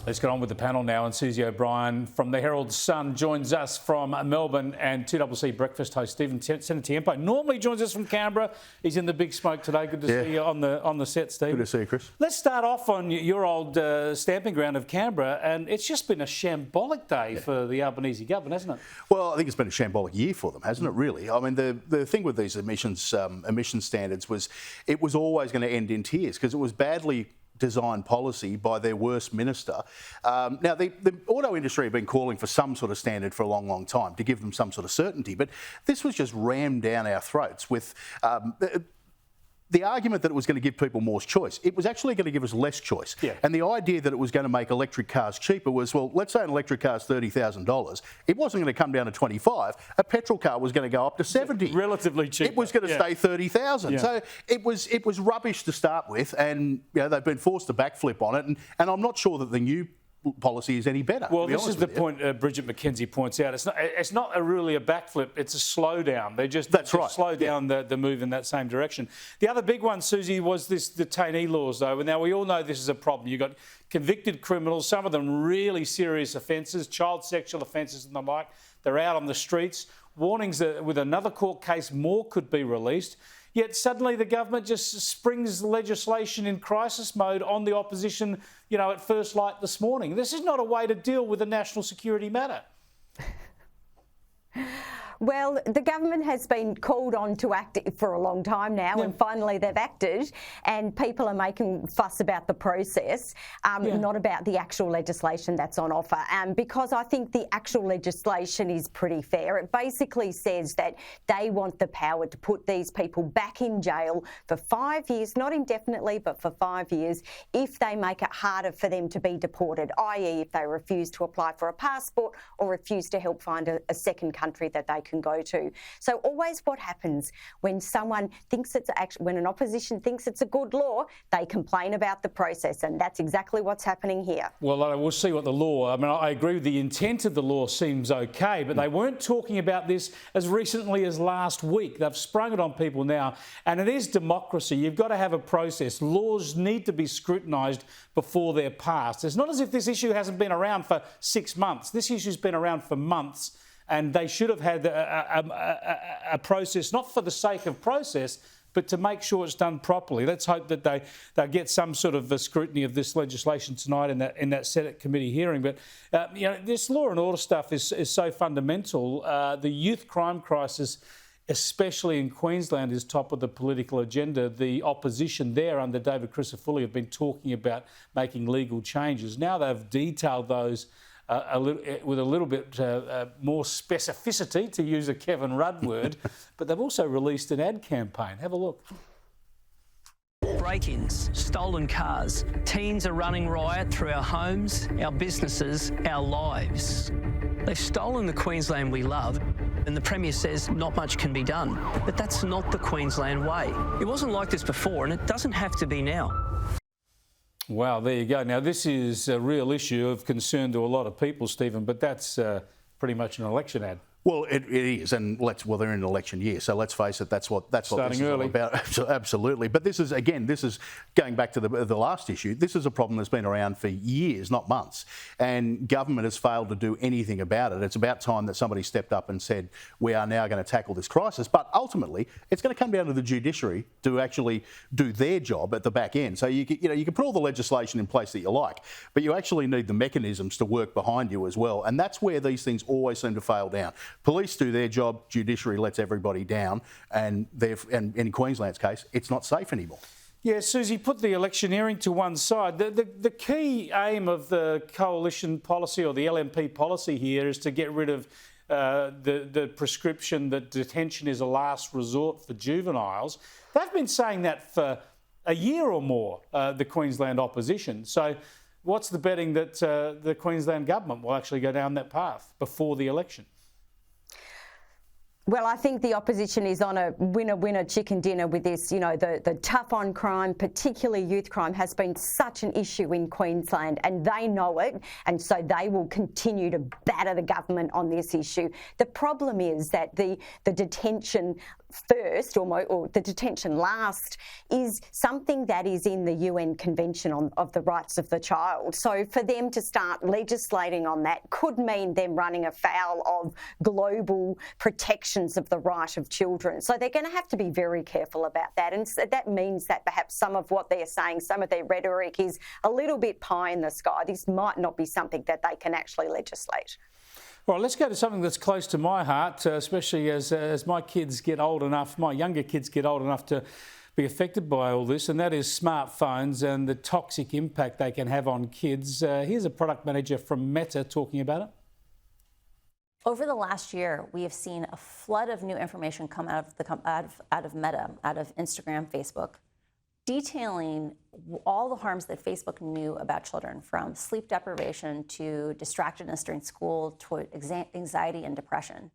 Let's get on with the panel now, and Susie O'Brien from the Herald Sun joins us from Melbourne, and 2CC Breakfast host Stephen Cenatiempo normally joins us from Canberra. He's in the big smoke today. Good to see you on the set, Steve. Good to see you, Chris. Let's start off on your old stamping ground of Canberra, and it's just been a shambolic day for the Albanese government, hasn't it? Well, I think it's been a shambolic year for them, hasn't it, really? I mean, the thing with these emission standards was it was always going to end in tears because it was badly designed policy by their worst minister. Now, the auto industry have been calling for some sort of standard for a long, long time to give them some sort of certainty, but this was just rammed down our throats with the argument that it was going to give people more choice. It was actually going to give us less choice. Yeah. And the idea that it was going to make electric cars cheaper was, well, let's say an electric car is $30,000. It wasn't going to come down to 25. A petrol car was going to go up to 70. Relatively cheap. It was going to stay 30,000. Yeah. So it was rubbish to start with, and they've been forced to backflip on it. And I'm not sure that the new policy is any better. Well, this is the point Bridget McKenzie points out. It's not really a backflip, it's a slowdown. They just slow down the move in that same direction. The other big one, Susie, was this detainee laws, though. Now, we all know this is a problem. You've got convicted criminals, some of them really serious offences, child sexual offences and the like. They're out on the streets. Warnings that with another court case, more could be released. Yet suddenly the government just springs legislation in crisis mode on the opposition, at first light this morning. This is not a way to deal with a national security matter. Well, the government has been called on to act for a long time now, and finally they've acted, and people are making fuss about the process, not about the actual legislation that's on offer. Because I think the actual legislation is pretty fair. It basically says that they want the power to put these people back in jail for 5 years, not indefinitely, but for 5 years, if they make it harder for them to be deported, i.e. if they refuse to apply for a passport or refuse to help find a second country that they can go to. So always what happens when someone thinks when an opposition thinks it's a good law, they complain about the process, and that's exactly what's happening here. well, we'll see what the law, I agree with the intent of the law seems okay, but they weren't talking about this as recently as last week. They've sprung it on people now, and it is democracy. You've got to have a process. Laws need to be scrutinised before they're passed. It's not as if this issue hasn't been around for 6 months. This issue's been around for months. And they should have had a process, not for the sake of process, but to make sure it's done properly. Let's hope that they get some sort of scrutiny of this legislation tonight in that Senate committee hearing. But this law and order stuff is so fundamental. The youth crime crisis, especially in Queensland, is top of the political agenda. The opposition there under David Crisafulli have been talking about making legal changes. Now they've detailed those with a little bit more specificity, to use a Kevin Rudd word, but they've also released an ad campaign. Have a look. Break-ins, stolen cars, teens are running riot through our homes, our businesses, our lives. They've stolen the Queensland we love, and the Premier says not much can be done. But that's not the Queensland way. It wasn't like this before, and it doesn't have to be now. Wow, there you go. Now, this is a real issue of concern to a lot of people, Stephen, but that's pretty much an election ad. Well, it is, and they're in an election year, so let's face it, that's what this is all about. Absolutely. But this is going back to the last issue. This is a problem that's been around for years, not months, and government has failed to do anything about it. It's about time that somebody stepped up and said, we are now going to tackle this crisis. But ultimately, it's going to come down to the judiciary to actually do their job at the back end. So you can put all the legislation in place that you like, but you actually need the mechanisms to work behind you as well. And that's where these things always seem to fail down. Police do their job, judiciary lets everybody down, and in Queensland's case, it's not safe anymore. Yeah, Susie, put the electioneering to one side. The key aim of the coalition policy, or the LNP policy here, is to get rid of the prescription that detention is a last resort for juveniles. They've been saying that for a year or more, the Queensland opposition. So what's the betting that the Queensland government will actually go down that path before the election? Well, I think the opposition is on a winner-winner chicken dinner with this. You know, the tough on crime, particularly youth crime, has been such an issue in Queensland, and they know it, and so they will continue to batter the government on this issue. The problem is that the detention first or the detention last is something that is in the UN Convention of the Rights of the Child. So for them to start legislating on that could mean them running afoul of global protections of the right of children. So they're going to have to be very careful about that. And that means that perhaps some of what they're saying, some of their rhetoric is a little bit pie in the sky. This might not be something that they can actually legislate. Well, let's go to something that's close to my heart, especially as my kids get old enough, my younger kids get old enough to be affected by all this, and that is smartphones and the toxic impact they can have on kids. Here's a product manager from Meta talking about it. Over the last year, we have seen a flood of new information come out of Meta, out of Instagram, Facebook, detailing all the harms that Facebook knew about children, from sleep deprivation to distractedness during school to anxiety and depression.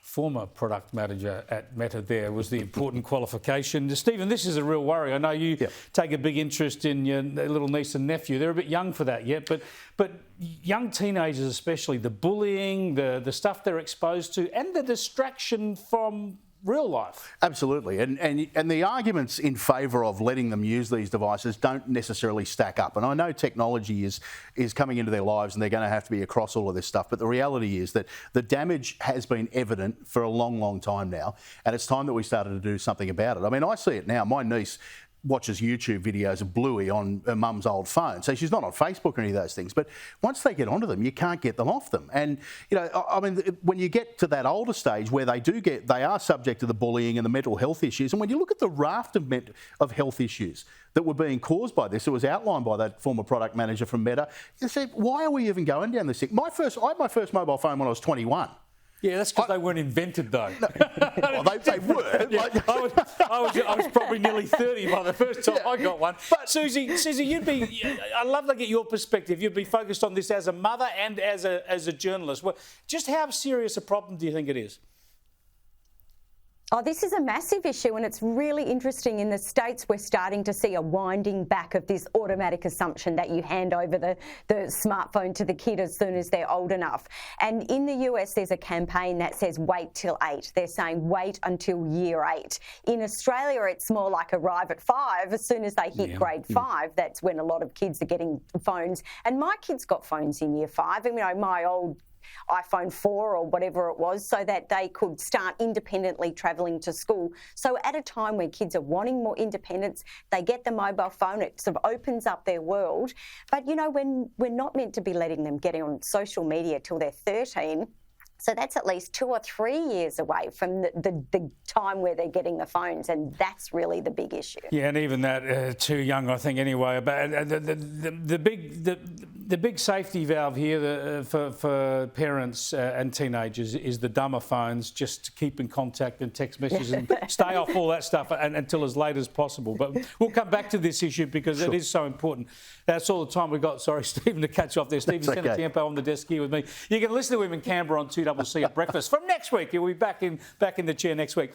Former product manager at Meta there was the important qualification. Stephen, this is a real worry. I know you take a big interest in your little niece and nephew. They're a bit young for that yet, but young teenagers especially, the bullying, the stuff they're exposed to, and the distraction from real life. Absolutely, and the arguments in favour of letting them use these devices don't necessarily stack up. And I know technology is coming into their lives and they're going to have to be across all of this stuff, but the reality is that the damage has been evident for a long, long time now, and it's time that we started to do something about it. I mean, I see it now. My niece watches YouTube videos of Bluey on her mum's old phone. So she's not on Facebook or any of those things. But once they get onto them, you can't get them off them. And, you know, I mean, when you get to that older stage where they are subject to the bullying and the mental health issues, and when you look at the raft of health issues that were being caused by this, it was outlined by that former product manager from Meta, you say, why are we even going down this thing? I had my first mobile phone when I was 21. Yeah, that's because they weren't invented, though. No, well, they were. Yeah, I was probably nearly 30 by the first time I got one. But Susie, I'd love to get your perspective. You'd be focused on this as a mother and as a journalist. Well, just how serious a problem do you think it is? Oh, this is a massive issue, and it's really interesting. In the States, we're starting to see a winding back of this automatic assumption that you hand over the smartphone to the kid as soon as they're old enough. And in the US, there's a campaign that says wait till 8. They're saying wait until year 8. In Australia, it's more like arrive at 5. As soon as they hit grade 5, that's when a lot of kids are getting phones. And my kids got phones in year 5. I mean, my old iPhone 4 or whatever it was, so that they could start independently travelling to school. So at a time when kids are wanting more independence, they get the mobile phone, it sort of opens up their world. But, you know, when we're not meant to be letting them get on social media till they're 13, so that's at least 2 or 3 years away from the time where they're getting the phones, and that's really the big issue. Yeah, and even that too young, I think, anyway. But the big safety valve here for parents and teenagers is the dumber phones, just to keep in contact and text messages and stay off all that stuff until as late as possible. But we'll come back to this issue because it is so important. That's all the time we've got. Sorry, Stephen, to catch you off there. Stephen Cenatiempo on the desk here with me. You can listen to him in Canberra on 2CC at breakfast. From next week, he'll be back in the chair next week.